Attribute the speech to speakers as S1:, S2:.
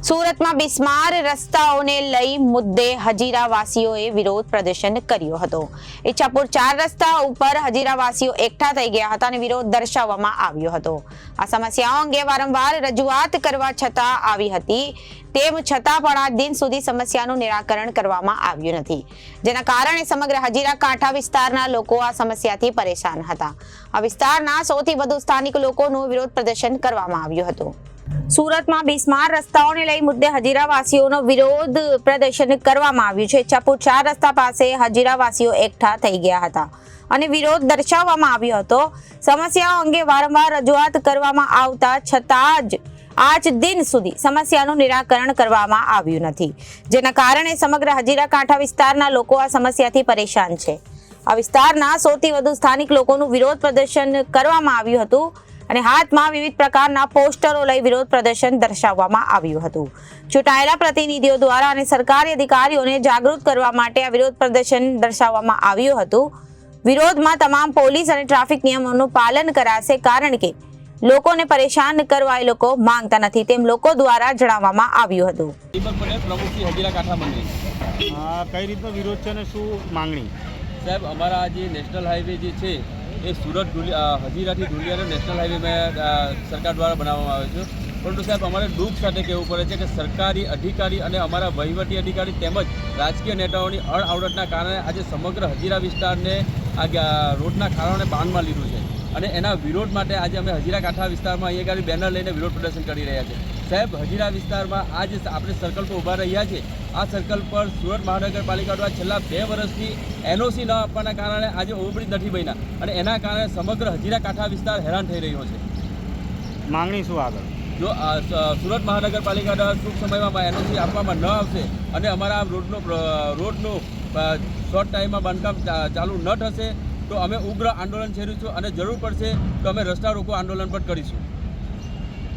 S1: સુરતમાં બિસ્માર રસ્તાઓને લઈ મુદ્દે હજીરાવાસીઓએ વિરોધ પ્રદર્શન કર્યો હતો। ઈચ્છાપુર 4 રસ્તા ઉપર હજીરાવાસીઓ એકઠા થઈ ગયા હતા અને વિરોધ દર્શાવવામાં આવ્યો હતો। આ સમસ્યાઓ અંગે વારંવાર રજૂઆત કરવા છતાં આવી હતી, તેમ છતાં પણ આજ દિન સુધી સમસ્યાનું નિરાકરણ કરવામાં આવ્યું નથી, જેના કારણે સમગ્ર હજીરા કાંઠા વિસ્તારના લોકો આ સમસ્યાથી પરેશાન હતા। આ વિસ્તારના સૌથી વધુ સ્થાનિક લોકોનું વિરોધ પ્રદર્શન કરવામાં આવ્યું હતું। સુરતમાં બિસ્માર રસ્તાઓને લઈ મુદ્દે હજીરાવાસીઓનો વિરોધ પ્રદર્શન કરવામાં આવ્યું છે। ઈચ્છાપુર 4 રસ્તા પાસે હજીરાવાસીઓ એકઠા થઈ ગયા હતા અને વિરોધ દર્શાવવામાં આવ્યો હતો। સમસ્યાઓ અંગે વારંવાર રજૂઆત કરવામાં આવતા છતાં જ આજ દિન સુધી સમસ્યાનું નિરાકરણ કરવામાં આવ્યું નથી, જેના કારણે સમગ્ર હજીરા કાંઠા વિસ્તારના લોકો આ સમસ્યાથી પરેશાન છે। આ વિસ્તારના સૌથી વધુ સ્થાનિક લોકોનું વિરોધ પ્રદર્શન કરવામાં આવ્યું હતું અને હાથમાં વિવિધ પ્રકારના પોસ્ટરો લઈ વિરોધ પ્રદર્શન દર્શાવવામાં આવ્યું હતું। ચૂંટાયેલા પ્રતિનિધિઓ દ્વારા અને સરકારી અધિકારીઓને જાગૃત કરવા માટે આ વિરોધ પ્રદર્શન દર્શાવવામાં આવ્યું હતું। વિરોધમાં તમામ પોલીસ અને ટ્રાફિક નિયમોનું પાલન કરાશે, કારણ કે લોકોને પરેશાન કરવા એ લોકો માંગતા નથી, તેમ લોકો દ્વારા જણાવવામાં આવ્યું હતું।
S2: કઈ રીતનો વિરોધ છે અને શું માંગણી?
S3: સાહેબ, અમારા જે નેશનલ હાઈવે જે છે એ સુરત હજીરાથી ધુલિયાનો નેશનલ હાઈવે સરકાર દ્વારા બનાવવામાં આવે છે, પરંતુ સાહેબ અમારે દુઃખ સાથે કહેવું પડે છે કે સરકારી અધિકારી અને અમારા વહીવટી અધિકારી તેમજ રાજકીય નેતાઓની અણઆવડતના કારણે આજે સમગ્ર હજીરા વિસ્તારને આ રોડના ખાડાને બાંધમાં લીધું છે અને એના વિરોધ માટે આજે અમે હજીરા કાંઠા વિસ્તારમાં અહીંયા આગળ બેનર લઈને વિરોધ પ્રદર્શન કરી રહ્યા છીએ। સાહેબ, હજીરા વિસ્તારમાં આજે આપણે સર્કલ પર ઊભા રહ્યા છીએ, આ સર્કલ પર સુરત મહાનગરપાલિકા દ્વારા છેલ્લા 2 વર્ષથી NOC ન આપવાના કારણે આજે ઓવરબ્રિજ નથી બન્યા અને એના કારણે સમગ્ર હજીરા કાંઠા વિસ્તાર હેરાન થઈ રહ્યો છે।
S2: માંગણી શું આગળ?
S3: જો સુરત મહાનગરપાલિકા દ્વારા ટૂંક સમયમાં NOC આપવામાં ન આવશે અને અમારા રોડનું શોર્ટ ટાઈમમાં બાંધકામ ચાલુ ન થશે તો અમે ઉગ્ર આંદોલન છેડીશું અને જરૂર પડશે તો અમે રસ્તા રોકો આંદોલન પણ કરીશું।